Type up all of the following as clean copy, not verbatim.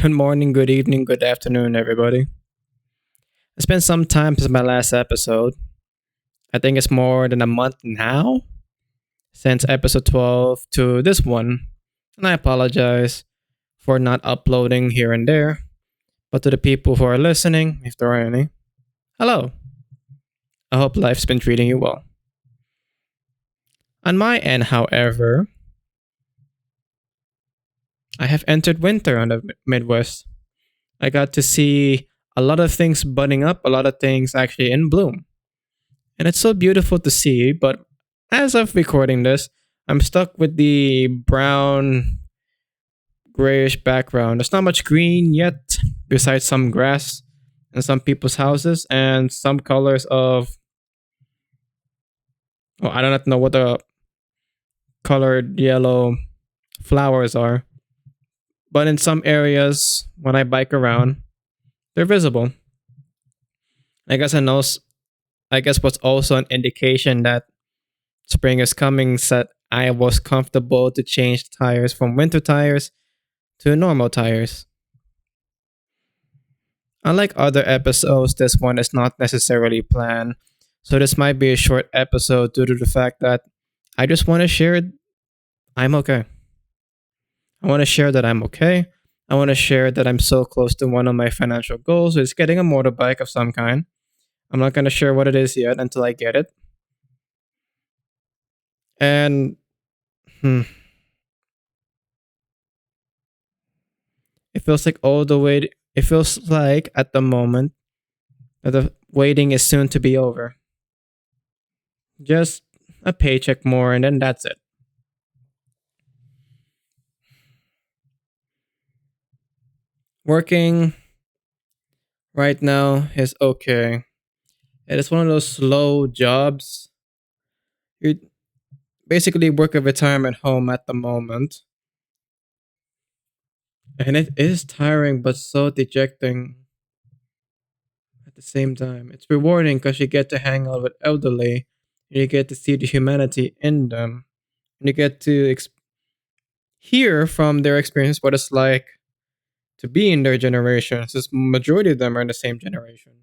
Good morning, good evening, good afternoon, everybody. It's been some time since my last episode. I think it's more than a month now since episode 12 to this one. And I apologize for not uploading here and there. But to the people who are listening, if there are any, hello. I hope life's been treating you well. On my end, however, I have entered winter on the Midwest. I got to see a lot of things budding up, a lot of things actually in bloom. And it's so beautiful to see, but as of recording this, I'm stuck with the brown grayish background. There's not much green yet, besides some grass and some people's houses and some colors of, oh, I don't know what the colored yellow flowers are. But in some areas, when I bike around, they're visible. I guess I know. I guess what's also an indication that spring is coming. That I was comfortable to change tires from winter tires to normal tires. Unlike other episodes, this one is not necessarily planned. So this might be a short episode due to the fact that I just want to share I'm okay. I want to share that I'm okay. I want to share that I'm so close to one of my financial goals, which is getting a motorbike of some kind. I'm not going to share what it is yet until I get it. And hmm, it feels like all the wait. It feels like at the moment that the waiting is soon to be over. Just a paycheck more, and then that's it. Working right now is okay. It is one of those slow jobs. You basically work a retirement home at the moment. And it is tiring but so dejecting at the same time. It's rewarding because you get to hang out with elderly, and you get to see the humanity in them, and you get to hear from their experience what it's like to be in their generation, since majority of them are in the same generation.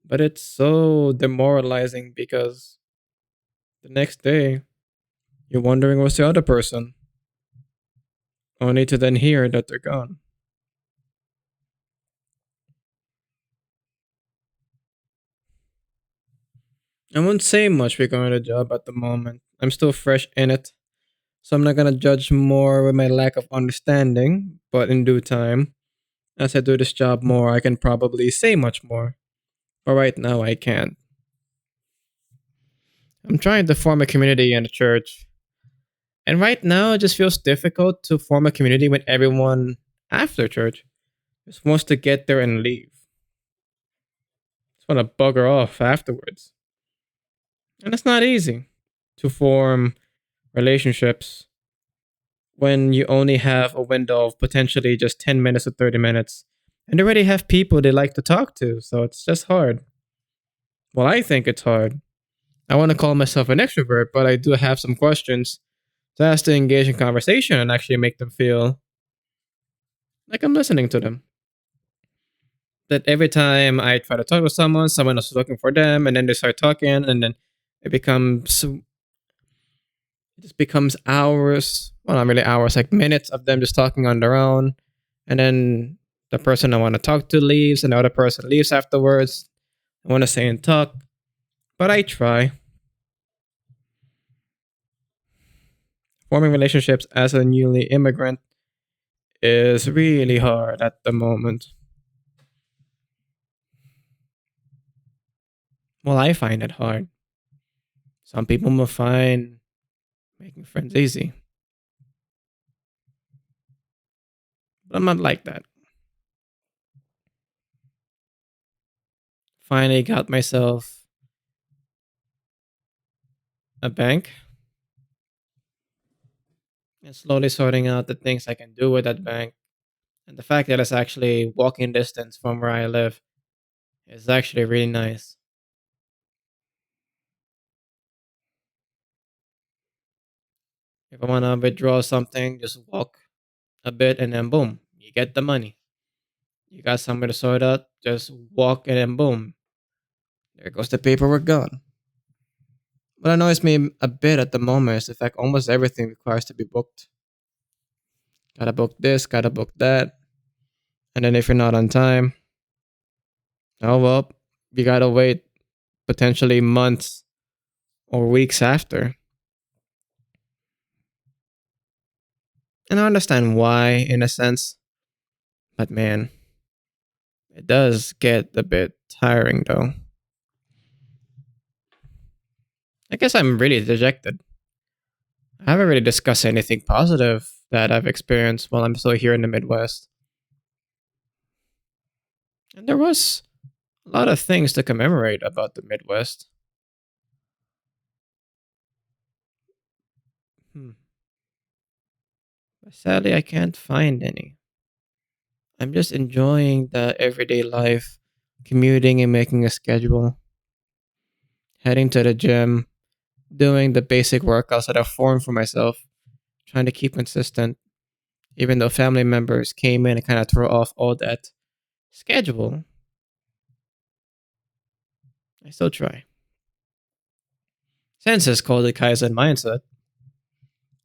But it's so demoralizing because the next day you're wondering what's the other person, only to then hear that they're gone. I won't say much regarding the job at the moment. I'm still fresh in it, so I'm not gonna judge more with my lack of understanding, but in due time, as I do this job more, I can probably say much more. But right now, I can't. I'm trying to form a community in the church, and right now, it just feels difficult to form a community with everyone after church. Just wants to get there and leave. Just want to bugger off afterwards. And it's not easy to form relationships when you only have a window of potentially just 10 minutes or 30 minutes and they already have people they like to talk to. So it's just hard. Well, I think it's hard. I want to call myself an extrovert, but I do have some questions to ask to engage in conversation and actually make them feel like I'm listening to them. That every time I try to talk with someone, someone else is looking for them, and then they start talking, and then it becomes it just becomes hours. Well, not really hours, like minutes of them just talking on their own, and then the person I want to talk to leaves, and the other person leaves afterwards. I want to say and talk, but I try. Forming relationships as a newly immigrant is really hard at the moment. Well, I find it hard. Some people will find making friends easy, but I'm not like that. Finally got myself a bank and slowly sorting out the things I can do with that bank. And the fact that it's actually walking distance from where I live is actually really nice. If I want to withdraw something, just walk a bit and then boom, you get the money. You got something to sort out, just walk in and boom, there goes the paperwork gone. What annoys me a bit at the moment is the fact almost everything requires to be booked. Gotta book this, gotta book that. And then if you're not on time, oh well, you gotta wait potentially months or weeks after. And I understand why, in a sense, but man, it does get a bit tiring though. I guess I'm really dejected. I haven't really discussed anything positive that I've experienced while I'm still here in the Midwest. And there was a lot of things to commemorate about the Midwest. Hmm. But sadly, I can't find any. I'm just enjoying the everyday life, commuting and making a schedule, heading to the gym, doing the basic workouts that I've formed for myself, trying to keep consistent, even though family members came in and kind of threw off all that schedule. I still try. Since it's called the Kaizen Mindset,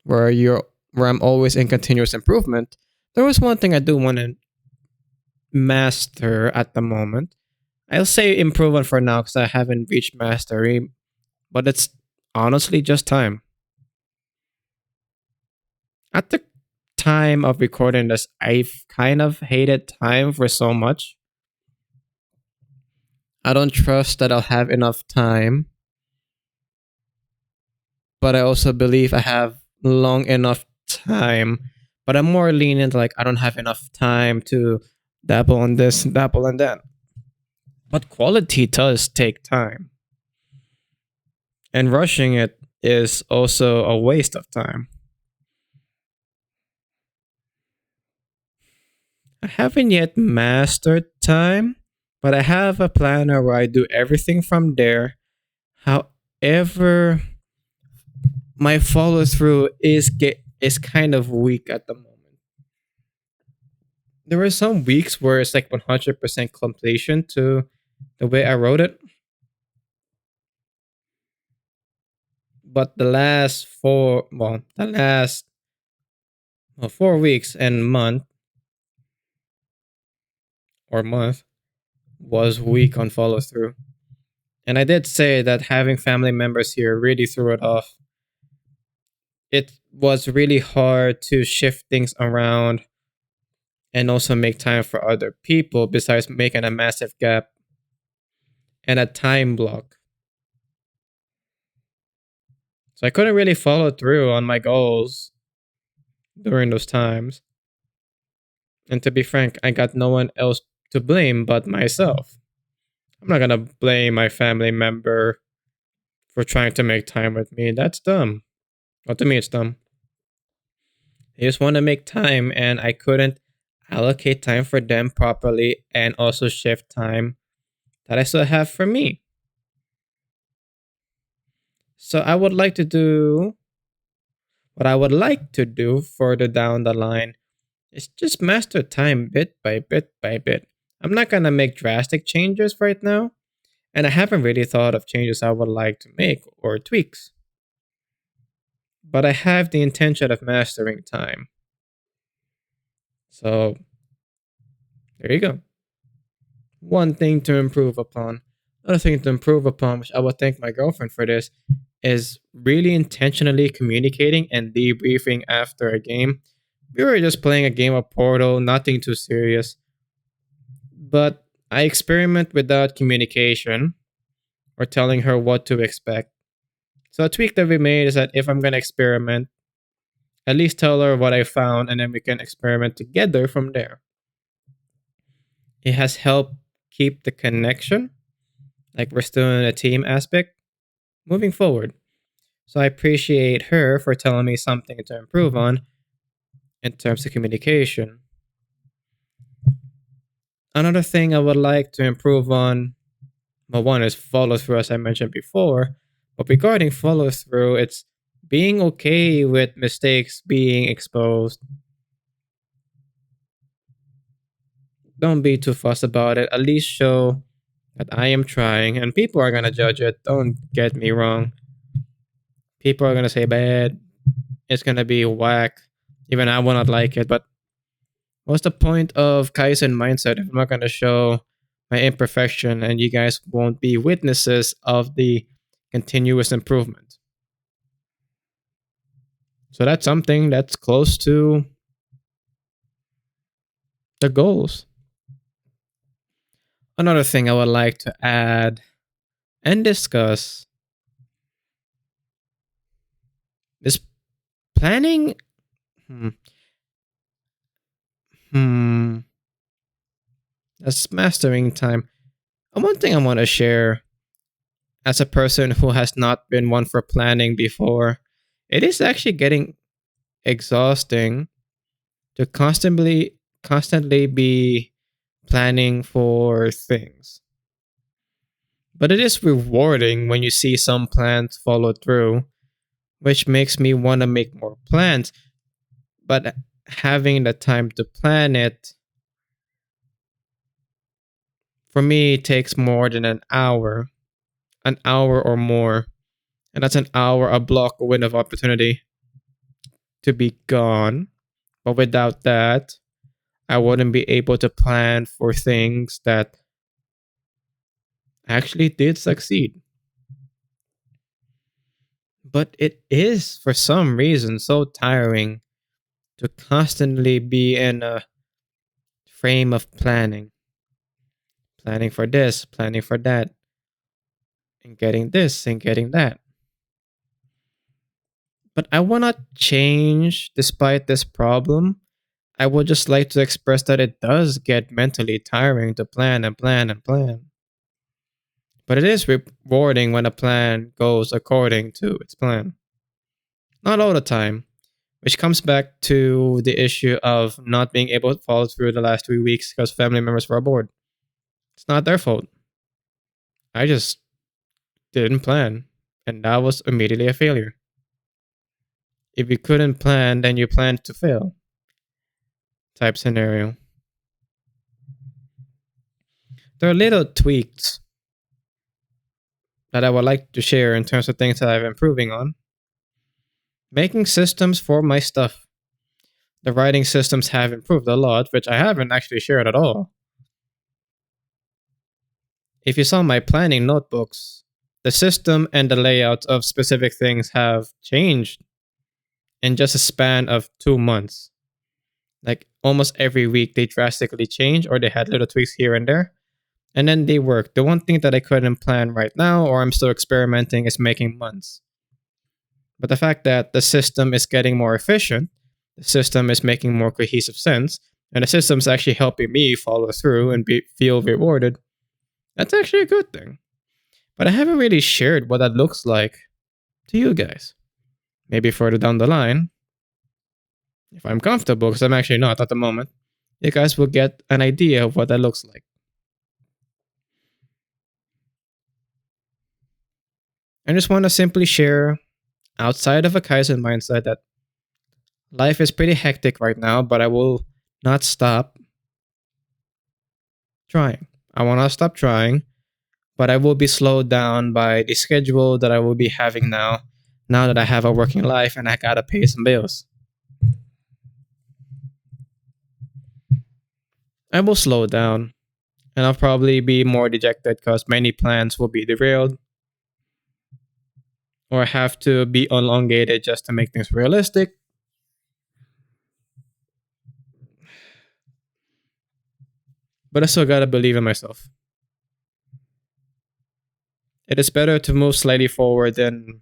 where you're where I'm always in continuous improvement, there was one thing I do want to master at the moment. I'll say improvement for now because I haven't reached mastery, but it's honestly just time. At the time of recording this, I've kind of hated time for so much. I don't trust that I'll have enough time, but I also believe I have long enough time. But I'm more lenient, like I don't have enough time to dabble on this, dabble on that. But quality does take time. And rushing it is also a waste of time. I haven't yet mastered time, but I have a planner where I do everything from there. However, my follow through is kind of weak at the moment. There were some weeks where it's like 100% completion to the way I wrote it, but the last 4 weeks and month was weak on follow through. And I did say that having family members here really threw it off. It was really hard to shift things around and also make time for other people besides making a massive gap and a time block. So I couldn't really follow through on my goals during those times. And to be frank, I got no one else to blame but myself. I'm not gonna blame my family member for trying to make time with me. That's dumb. Well, to me, it's dumb. They just want to make time, and I couldn't allocate time for them properly and also shift time that I still have for me. So I would like to do what I would like to do further down the line is just master time bit by bit by bit. I'm not gonna make drastic changes right now, and I haven't really thought of changes I would like to make or tweaks. But I have the intention of mastering time. So there you go. One thing to improve upon. Another thing to improve upon, which I would thank my girlfriend for this, is really intentionally communicating and debriefing after a game. We were just playing a game of Portal, nothing too serious. But I experiment without communication or telling her what to expect. So a tweak that we made is that if I'm gonna experiment, at least tell her what I found and then we can experiment together from there. It has helped keep the connection, like we're still in a team aspect, moving forward. So I appreciate her for telling me something to improve on in terms of communication. Another thing I would like to improve on, well, one is follow through, as I mentioned before. But regarding follow through, it's being okay with mistakes being exposed. Don't be too fussed about it. At least show that I am trying, and people are gonna judge it. Don't get me wrong. People are gonna say bad. It's gonna be whack. Even I will not like it. But what's the point of Kaizen mindset if I'm not gonna show my imperfection and you guys won't be witnesses of the continuous improvement? So that's something that's close to the goals. Another thing I would like to add and discuss is planning. Hmm, hmm, that's mastering time. And one thing I want to share as a person who has not been one for planning before, it is actually getting exhausting to constantly be planning for things. But it is rewarding when you see some plans follow through, which makes me want to make more plans. But having the time to plan it, for me, takes more than an hour or more. And that's an hour a block a window of opportunity to be gone. But without that, I wouldn't be able to plan for things that actually did succeed. But it is, for some reason, so tiring to constantly be in a frame of planning. Planning for this, planning for that, and getting this and getting that. But I want to change despite this problem. I would just like to express that it does get mentally tiring to plan and plan and plan. But it is rewarding when a plan goes according to its plan. Not all the time, which comes back to the issue of not being able to follow through the last 3 weeks because family members were aboard. It's not their fault. I just didn't plan, and that was immediately a failure. If you couldn't plan, then you planned to fail type scenario. There are little tweaks that I would like to share in terms of things that I'm improving on. Making systems for my stuff. The writing systems have improved a lot, which I haven't actually shared at all. If you saw my planning notebooks, the system and the layout of specific things have changed in just a span of 2 months. Like almost every week, they drastically change or they had little tweaks here and there. And then they work. The one thing that I couldn't plan right now, or I'm still experimenting, is making months. But the fact that the system is getting more efficient, the system is making more cohesive sense, and the system's actually helping me follow through and feel rewarded, that's actually a good thing. But I haven't really shared what that looks like to you guys. Maybe further down the line, if I'm comfortable, because I'm actually not at the moment, you guys will get an idea of what that looks like. I just want to simply share, outside of a Kaizen mindset, that life is pretty hectic right now, but I will not stop trying. I will not stop trying, but I will be slowed down by the schedule that I will be having now that I have a working life and I gotta pay some bills. I will slow down and I'll probably be more dejected because many plans will be derailed or have to be elongated just to make things realistic. But I still gotta believe in myself. It is better to move slightly forward than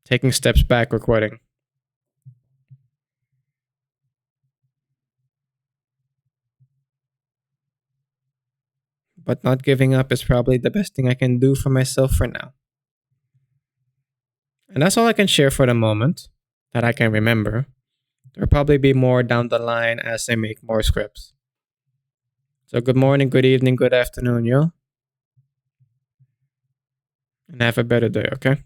taking steps back or quitting. But not giving up is probably the best thing I can do for myself for now. And that's all I can share for the moment that I can remember. There'll probably be more down the line as I make more scripts. So good morning, good evening, good afternoon, yo. And have a better day, okay?